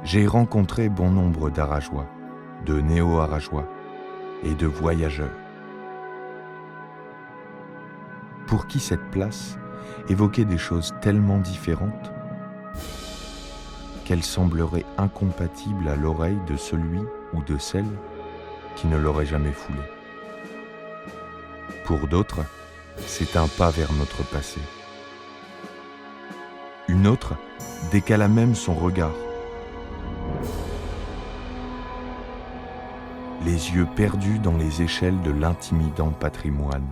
j'ai rencontré bon nombre d'Arageois, de néo-Arageois et de voyageurs, pour qui cette place évoquait des choses tellement différentes qu'elle semblerait incompatible à l'oreille de celui ou de celle qui ne l'aurait jamais foulée. Pour d'autres, c'est un pas vers notre passé. Une autre décala même son regard. Les yeux perdus dans les échelles de l'intimidant patrimoine.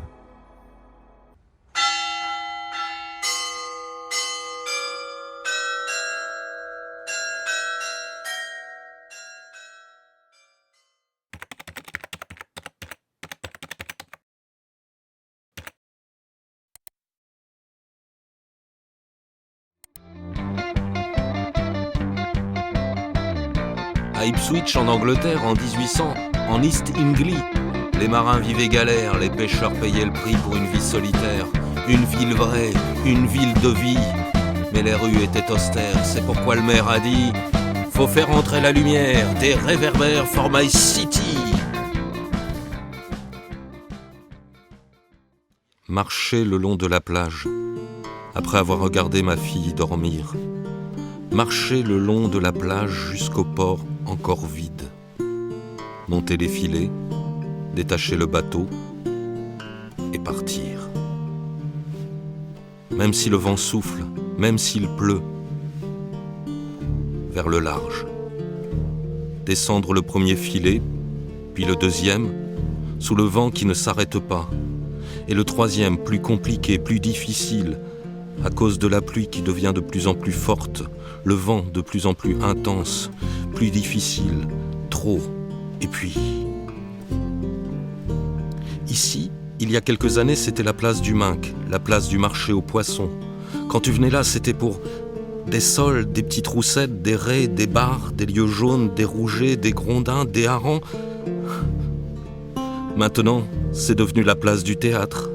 À Ipswich, en Angleterre, en 1800, en East Anglia, les marins vivaient galère, les pêcheurs payaient le prix pour une vie solitaire. Une ville vraie, une ville de vie. Mais les rues étaient austères, c'est pourquoi le maire a dit « Faut faire entrer la lumière, des réverbères for my city !» Marcher le long de la plage, après avoir regardé ma fille dormir. Marcher le long de la plage jusqu'au port encore vide. Monter les filets, détacher le bateau et partir. Même si le vent souffle, même s'il pleut, vers le large. Descendre le premier filet, puis le deuxième, sous le vent qui ne s'arrête pas, et le troisième, plus compliqué, plus difficile, à cause de la pluie qui devient de plus en plus forte, le vent de plus en plus intense, plus difficile, trop, et puis... Ici, il y a quelques années, c'était la place du Minc, la place du marché aux poissons. Quand tu venais là, c'était pour des sols, des petites roussettes, des raies, des bars, des lieux jaunes, des rougets, des grondins, des harengs. Maintenant, c'est devenu la place du théâtre.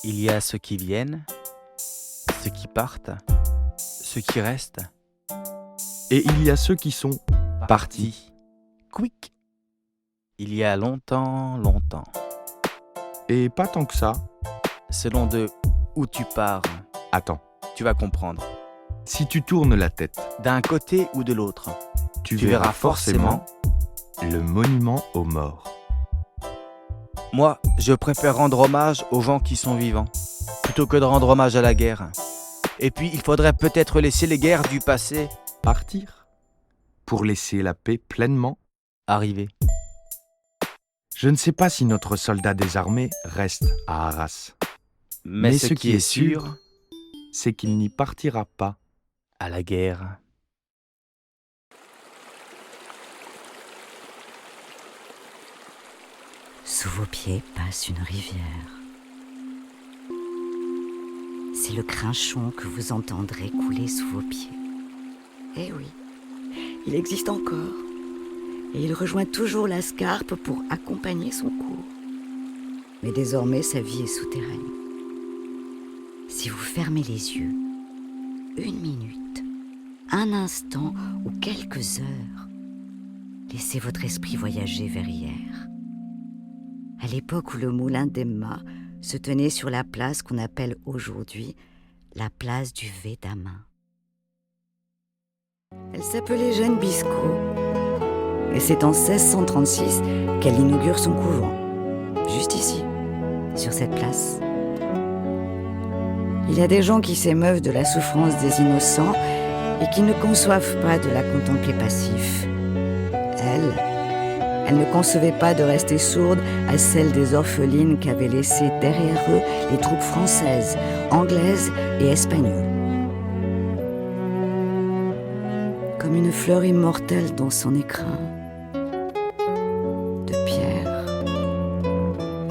Il y a ceux qui viennent, ceux qui partent, ceux qui restent, Et il y a ceux qui sont partis. Quick. Il y a longtemps, longtemps. et pas tant que ça. Selon de où tu pars, Attends, tu vas comprendre. si tu tournes la tête, D'un côté ou de l'autre, tu tu verras forcément. le monument aux morts. Moi, je préfère rendre hommage aux gens qui sont vivants, plutôt que de rendre hommage à la guerre. Et puis, il faudrait peut-être laisser les guerres du passé Partir pour laisser la paix pleinement. arriver. Je ne sais pas si notre soldat désarmé reste à Arras. Mais ce qui est sûr, c'est qu'il n'y partira pas. à la guerre. Sous vos pieds passe une rivière. C'est le Crinchon que vous entendrez couler sous vos pieds. Eh oui, il existe encore. Et il rejoint toujours la Scarpe pour accompagner son cours. Mais désormais, sa vie est souterraine. Si vous fermez les yeux, 1 minute, un instant ou quelques heures, laissez votre esprit voyager vers hier. À l'époque où le moulin d'Emma se tenait sur la place qu'on appelle aujourd'hui la place du Védamin. Elle s'appelait Jeanne Biscot. Et c'est en 1636 qu'elle inaugure son couvent. Juste ici, sur cette place. Il y a des gens qui s'émeuvent de la souffrance des innocents et qui ne conçoivent pas de la contempler passif. Elle ne concevait pas de rester sourde à celle des orphelines qu'avaient laissées derrière eux les troupes françaises, anglaises et espagnoles. Comme une fleur immortelle dans son écrin de pierre,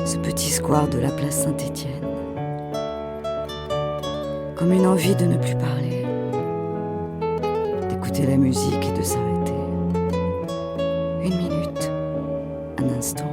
ce petit square de la place Saint-Étienne. Comme une envie de ne plus parler, d'écouter la musique et de s'arrêter. 1 minute, un instant,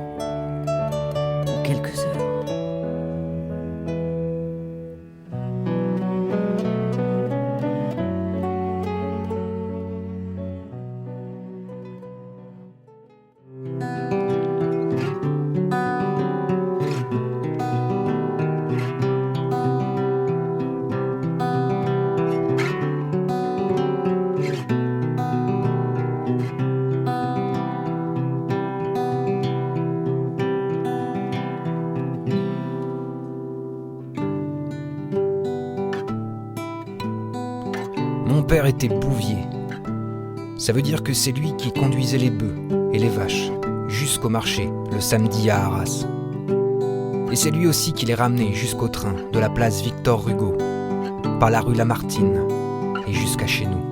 Mon père était bouvier. Ça veut dire que c'est lui qui conduisait les bœufs et les vaches jusqu'au marché le samedi à Arras. Et c'est lui aussi qui les ramenait jusqu'au train de la place Victor Hugo, par la rue Lamartine et jusqu'à chez nous.